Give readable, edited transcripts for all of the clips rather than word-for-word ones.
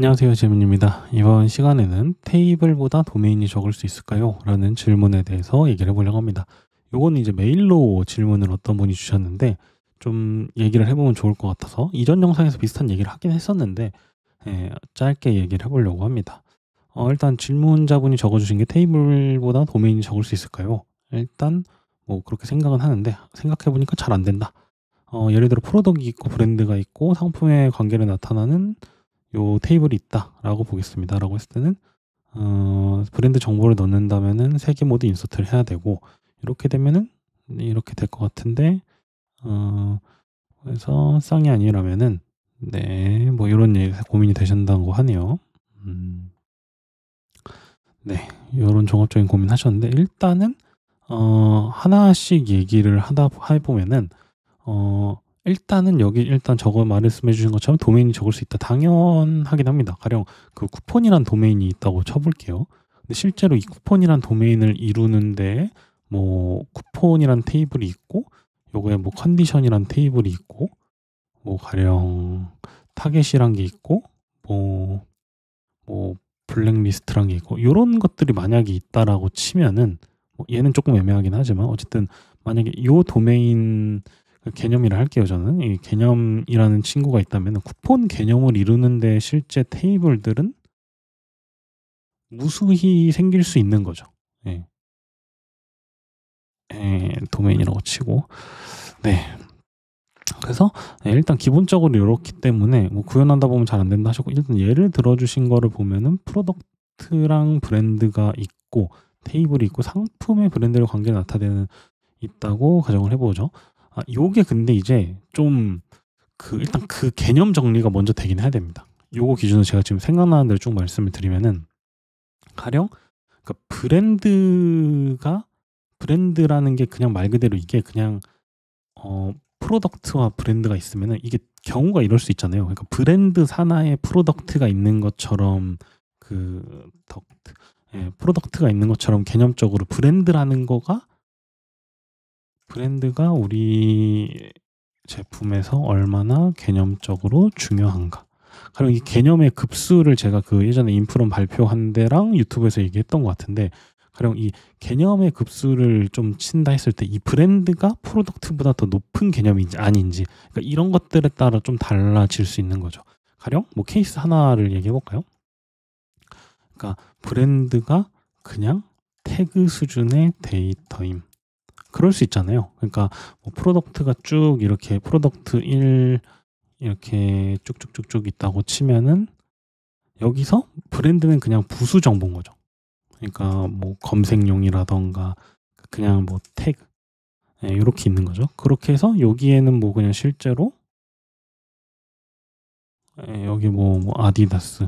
안녕하세요. 재민입니다. 이번 시간에는 테이블보다 도메인이 적을 수 있을까요? 라는 질문에 대해서 얘기를 해보려고 합니다. 요거는 이제 메일로 질문을 어떤 분이 주셨는데 좀 얘기를 해보면 좋을 것 같아서 이전 영상에서 비슷한 얘기를 하긴 했었는데 짧게 얘기를 해보려고 합니다. 일단 질문자분이 적어주신 게 테이블보다 도메인이 적을 수 있을까요? 일단 뭐 그렇게 생각은 하는데 생각해보니까 잘 안 된다. 예를 들어 프로덕이 있고 브랜드가 있고 상품의 관계를 나타나는 요 테이블이 있다라고 보겠습니다.라고 했을 때는 브랜드 정보를 넣는다면은 3개 모두 인서트를 해야 되고 이렇게 되면은 이렇게 될 것 같은데 그래서 쌍이 아니라면은 네, 뭐 요런 고민이 되신다고 하네요. 음. 네. 요런 종합적인 고민하셨는데 일단은 하나씩 얘기를 하다 해 보면은 일단은 여기 일단 저거 말씀해 주신 것처럼 도메인이 적을 수 있다. 당연하긴 합니다. 가령 그 쿠폰이란 도메인이 있다고 쳐 볼게요. 근데 실제로 이 쿠폰이란 도메인을 이루는데 뭐 쿠폰이란 테이블이 있고 요거에 뭐 컨디션이란 테이블이 있고 뭐 가령 타겟이란 게 있고 뭐 뭐 블랙리스트란 게 있고 요런 것들이 만약에 있다라고 치면은 뭐 얘는 쪼끔 애매하긴 하지만 어쨌든 만약에 요 도메인 개념이라 할게요 저는. 이 개념이라는 친구가 있다면은 쿠폰 개념을 이루는 데 실제 테이블들은 무수히 생길 수 있는 거죠. 예. 도메인이라고 치고. 네. 그래서 일단 기본적으로 요렇기 때문에 뭐 구현하다 보면 잘 안 된다 하셨고 일단 예를 들어 주신 거를 보면은 프로덕트랑 브랜드가 있고 테이블이 있고 상품의 브랜드를 관계를 나타내는 있다고 가정을 해 보죠. 요게 근데 이제 좀 일단 그 개념 정리가 먼저 되긴 해야 됩니다. 요거 기준으로 제가 지금 생각나는 대로 쭉 말씀을 드리면은 가령 브랜드가 브랜드라는 게 그냥 말 그대로 이게 그냥 프로덕트와 브랜드가 있으면은 이게 경우가 이럴 수 있잖아요. 그러니까 브랜드 산하에 프로덕트가 있는 것처럼 그 덕트 프로덕트가 있는 것처럼 개념적으로 브랜드가 우리 제품에서 얼마나 개념적으로 중요한가. 그럼 이 개념의 급수를 제가 그 예전에 인프론 발표한 데랑 유튜브에서 얘기했던 것 같은데 가령 이 개념의 급수를 좀 친다 했을 때 이 브랜드가 프로덕트보다 더 높은 개념인지 아닌지 그러니까 이런 것들에 따라 좀 달라질 수 있는 거죠. 가령 뭐 케이스 하나를 얘기해 볼까요? 그러니까 브랜드가 그냥 태그 수준의 데이터임. 그럴 수 있잖아요. 그러니까 뭐 프로덕트가 쭉 이렇게 프로덕트 1 이렇게 쭉쭉쭉쭉 있다고 치면은 여기서 브랜드는 그냥 부수 정보인 거죠. 그러니까 뭐 검색용이라든가 그냥 뭐 태그 요렇게 있는 거죠. 그렇게 해서 여기에는 뭐 그냥 실제로 여기 뭐 아디다스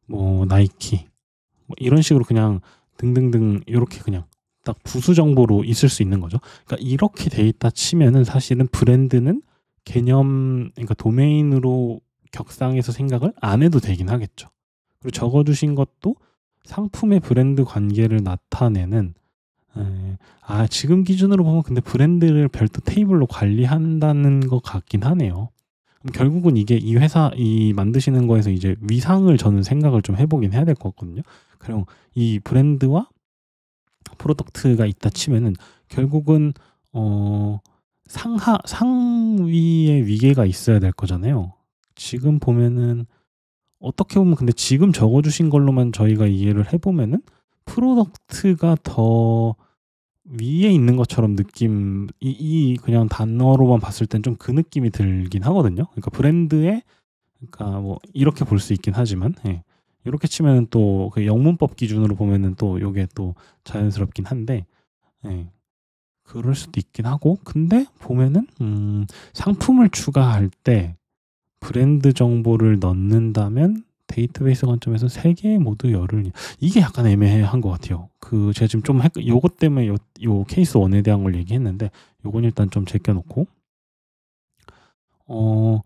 뭐 나이키 뭐 이런 식으로 그냥 등등등 요렇게 그냥 딱 부수 정보로 있을 수 있는 거죠. 그러니까 이렇게 돼 있다 치면은 사실은 브랜드는 그러니까 도메인으로 격상해서 생각을 안 해도 되긴 하겠죠. 그리고 적어 주신 것도 상품의 브랜드 관계를 나타내는 지금 기준으로 보면 근데 브랜드를 별도 테이블로 관리한다는 것 같긴 하네요. 그럼 결국은 이게 이 만드시는 거에서 이제 위상을 저는 생각을 좀 해 보긴 해야 될 것 같거든요. 그럼 이 브랜드와 프로덕트가 있다 치면은 결국은 상위의 위계가 있어야 될 거잖아요. 지금 보면은 어떻게 보면 근데 지금 적어 주신 걸로만 저희가 이해를 해 보면은 프로덕트가 더 위에 있는 것처럼 그냥 단어로만 봤을 땐 좀 그 느낌이 들긴 하거든요. 그러니까 그러니까 뭐 이렇게 볼 수 있긴 하지만 요렇게 치면은 또 그 영문법 기준으로 보면은 또 요게 또 자연스럽긴 한데 예. 그럴 수도 있긴 하고 근데 보면은 상품을 추가할 때 브랜드 정보를 넣는다면 데이터베이스 관점에서 3개 모두 열을 이게 약간 애매한 것 같아요. 제가 지금 좀 요것 때문에 요 케이스 1에 대한 걸 얘기했는데 요건 일단 좀 제껴 놓고 어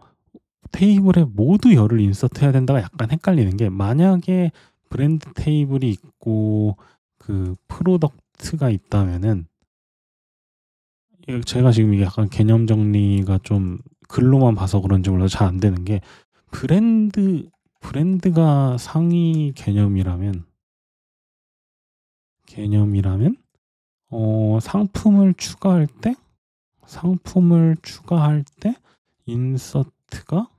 테이블에 모두 열을 인서트해야 된다가 약간 헷갈리는 게 만약에 브랜드 테이블이 있고 그 프로덕트가 있다면은 제가 지금 이게 약간 개념 정리가 좀 글로만 봐서 그런지 몰라도 잘 안 되는 게 브랜드가 상위 개념이라면 상품을 추가할 때 인서트가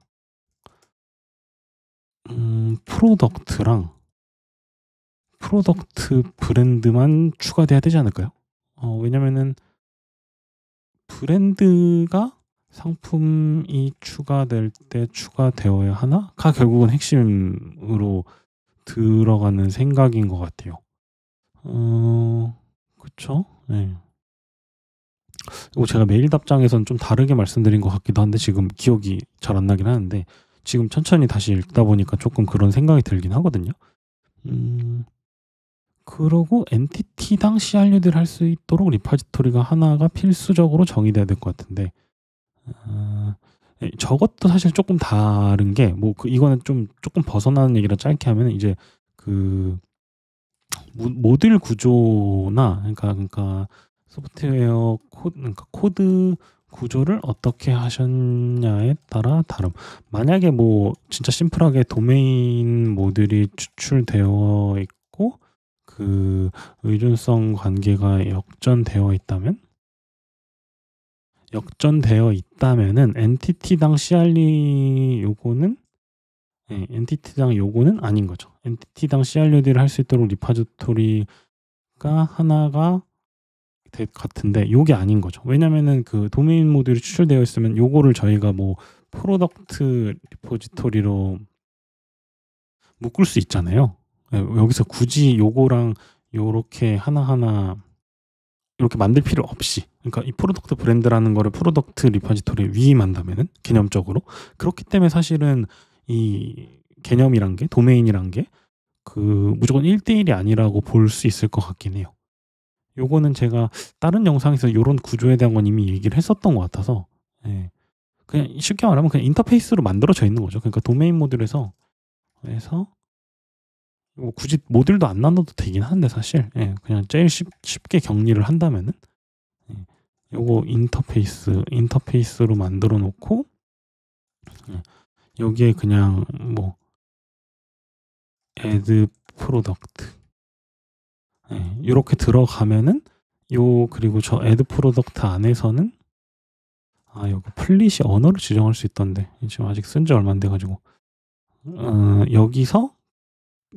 프로덕트 브랜드만 추가돼야 되지 않을까요? 왜냐면은 브랜드가 상품이 추가될 때 추가되어야 하나가 결국은 핵심으로 들어가는 생각인 것 같아요. 그쵸? 네. 이거 제가 메일 답장에선 좀 다르게 말씀드린 것 같기도 한데 지금 기억이 잘 안 나긴 하는데 지금 천천히 다시 읽다 보니까 조금 그런 생각이 들긴 하거든요. 그러고 엔티티당 CRUD를 할 수 있도록 리파지토리가 하나가 필수적으로 정의돼야 될 것 같은데 저것도 사실 조금 다른 게 이거는 좀 조금 벗어나는 얘기라 짧게 하면 이제 그 모듈 구조나 그러니까 소프트웨어 코드 구조를 어떻게 하셨냐에 따라 다름. 만약에 진짜 심플하게 도메인 모듈이 추출되어 있고 그 의존성 관계가 역전되어 있다면은 엔티티당 요거는 아닌 거죠. 엔티티당 CRUD를 할 수 있도록 리파지토리가 하나가 같은데 요게 아닌 거죠. 왜냐면은 그 도메인 모듈이 추출되어 있으면 요거를 저희가 프로덕트 리포지토리로 묶을 수 있잖아요. 여기서 굳이 요거랑 요렇게 하나하나 이렇게 만들 필요 없이, 그러니까 이 프로덕트 브랜드라는 거를 프로덕트 리포지토리에 위임한다면은 개념적으로 그렇기 때문에 사실은 이 개념이란 게 도메인이란 게 무조건 1대1이 아니라고 볼 수 있을 것 같긴 해요. 요거는 제가 다른 영상에서 요런 구조에 대한 건 이미 얘기를 했었던 것 같아서 그냥 쉽게 말하면 그냥 인터페이스로 만들어져 있는 거죠. 그러니까 도메인 모듈에서 굳이 모듈도 안 나눠도 되긴 한데 사실 그냥 제일 쉽게 정리를 한다면은 요거 인터페이스로 만들어 놓고 여기에 그냥 add product 들어가면은 그리고 저 add product 안에서는 요거 플릿이 언어를 지정할 수 있던데 지금 아직 쓴 지 얼마 안 돼가지고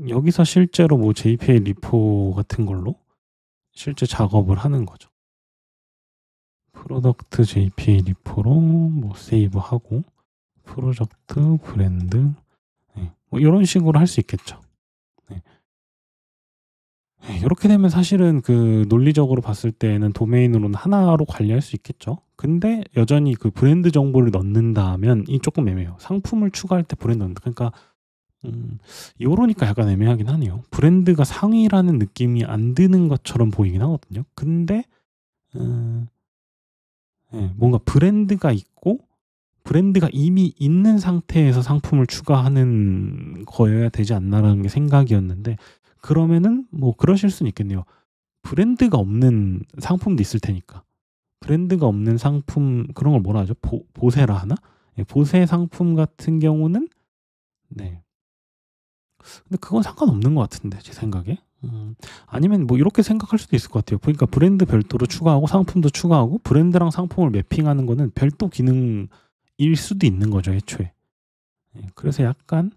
여기서 실제로 JPA 리포 같은 걸로 실제 작업을 하는 거죠. 프로덕트 JPA 리포로 세이브하고 프로젝트 브랜드 이런 식으로 할 수 있겠죠. 이렇게 되면 사실은 그 논리적으로 봤을 때는 도메인으로는 하나로 관리할 수 있겠죠. 근데 여전히 그 브랜드 정보를 넣는다면 이 조금 애매해요. 상품을 추가할 때 브랜드 넣는다. 그러니까 요러니까 약간 애매하긴 하네요. 브랜드가 상위라는 느낌이 안 드는 것처럼 보이긴 하거든요. 근데 뭔가 브랜드가 있고 브랜드가 이미 있는 상태에서 상품을 추가하는 거여야 되지 않나라는 게 생각이었는데 그러면은 그러실 수는 있겠네요. 브랜드가 없는 상품도 있을 테니까. 브랜드가 없는 상품 그런 걸 뭐라 하죠? 보세라 하나? 보세 상품 같은 경우는 근데 그건 상관없는 것 같은데 제 생각에. 아니면 이렇게 생각할 수도 있을 것 같아요. 그러니까 브랜드 별도로 추가하고 상품도 추가하고 브랜드랑 상품을 매핑하는 거는 별도 기능일 수도 있는 거죠, 애초에. 그래서 약간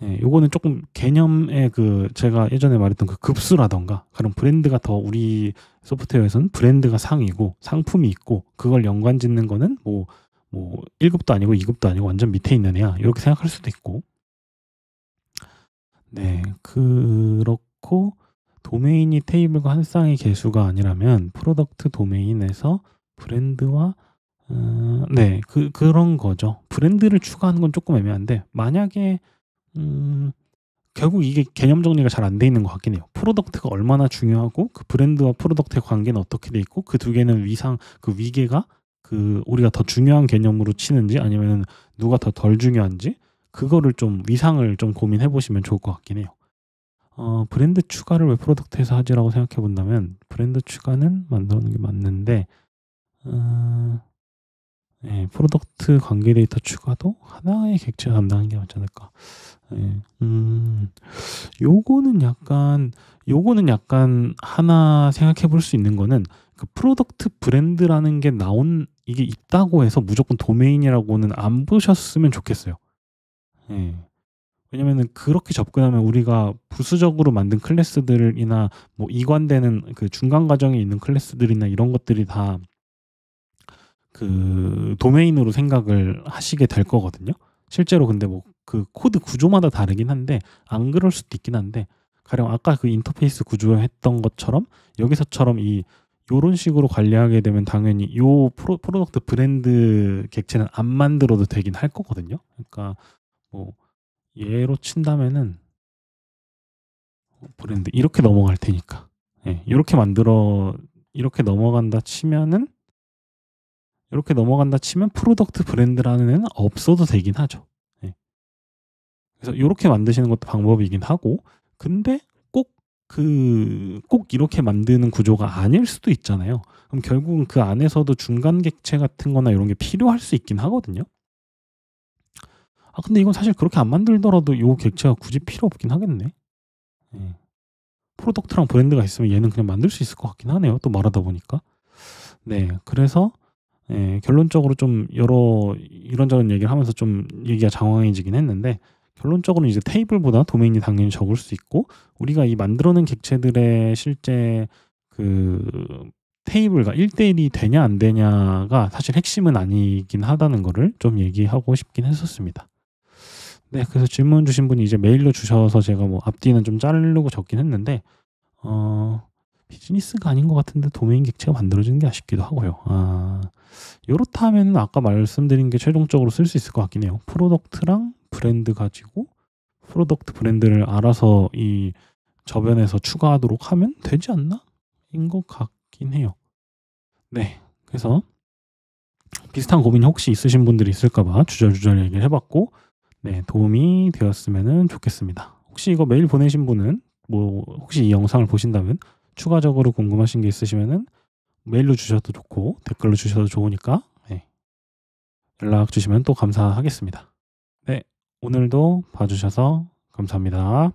요거는 조금 개념의 제가 예전에 말했던 그 급수라던가 그런 브랜드가 더 우리 소프트웨어에서는 브랜드가 상이고 상품이 있고 그걸 연관 짓는 거는 1급도 아니고 2급도 아니고 완전 밑에 있는 애야. 이렇게 생각할 수도 있고. 그렇고 도메인이 테이블과 한 쌍의 개수가 아니라면 프로덕트 도메인에서 브랜드와 그런 거죠. 브랜드를 추가하는 건 조금 애매한데 만약에 결국 이게 개념 정리가 잘 안 돼 있는 것 같긴 해요. 프로덕트가 얼마나 중요하고 그 브랜드와 프로덕트의 관계는 어떻게 돼 있고 그 두 개는 위계가 우리가 더 중요한 개념으로 치는지 아니면 누가 더 덜 중요한지 그거를 좀 위상을 좀 고민해 보시면 좋을 것 같긴 해요. 브랜드 추가를 왜 프로덕트에서 하지라고 생각해 본다면 브랜드 추가는 만들어놓는 게 맞는데 예, 프로덕트 관계 데이터 추가도 하나의 객체가 담당하는 게 맞지 않을까. 예. 요거는 약간 요거는 약간 하나 생각해 볼 수 있는 거는 그 프로덕트 브랜드라는 게 나온 이게 있다고 해서 무조건 도메인이라고는 안 보셨으면 좋겠어요. 예. 왜냐면은 그렇게 접근하면 우리가 부수적으로 만든 클래스들이나 뭐 이관되는 그 중간 과정에 있는 클래스들이나 이런 것들이 다 그 도메인으로 생각을 하시게 될 거거든요. 실제로 근데 뭐 그 코드 구조마다 다르긴 한데 안 그럴 수도 있긴 한데 가령 아까 그 인터페이스 구조했던 것처럼 여기서처럼 이 요런 식으로 관리하게 되면 당연히 요 프로덕트 브랜드 객체는 안 만들어도 되긴 할 거거든요. 그러니까 뭐 예로 친다면은 브랜드 이렇게 넘어갈 테니까. 예. 요렇게 만들어 이렇게 넘어간다 치면은 요렇게 넘어간다 치면 프로덕트 브랜드라는 애는 없어도 되긴 하죠. 예. 그래서 요렇게 만드시는 것도 방법이긴 하고 근데 꼭 이렇게 만드는 구조가 아닐 수도 있잖아요. 그럼 결국은 그 안에서도 중간 객체 같은 거나 요런 게 필요할 수 있긴 하거든요. 아 근데 이건 사실 그렇게 안 만들더라도 요 객체가 굳이 필요 없긴 하겠네. 예. 프로덕트랑 브랜드가 있으면 얘는 그냥 만들 수 있을 것 같긴 하네요, 또 말하다 보니까. 네. 그래서 예, 결론적으로 좀 여러 이런저런 얘기를 하면서 좀 얘기가 장황해지긴 했는데 결론적으로는 이제 테이블보다 도메인이 당연히 적을 수 있고 우리가 이 만들어낸 객체들의 실제 그 테이블과 1:1이 되냐 안 되냐가 사실 핵심은 아니긴 하다는 거를 좀 얘기하고 싶긴 했었습니다. 네. 그래서 질문 주신 분이 이제 메일로 주셔서 제가 뭐 앞뒤는 좀 자르고 적긴 했는데 어 비즈니스가 아닌 것 같은데 도메인 객체가 만들어지는 게 아쉽기도 하고요. 아 요렇다면은 아까 말씀드린 게 최종적으로 쓸 수 있을 것 같긴 해요. 프로덕트랑 브랜드 가지고 프로덕트 브랜드를 알아서 이 저변에서 추가하도록 하면 되지 않나? 인 것 같긴 해요. 네. 그래서 비슷한 고민이 혹시 있으신 분들이 있을까 봐 주절주절 얘기를 해 봤고 네 도움이 되었으면은 좋겠습니다. 혹시 이거 메일 보내신 분은 뭐 혹시 이 영상을 보신다면 추가적으로 궁금하신 게 있으시면은 메일로 주셔도 좋고 댓글로 주셔도 좋으니까 네 연락 주시면 또 감사하겠습니다. 네. 오늘도 봐 주셔서 감사합니다.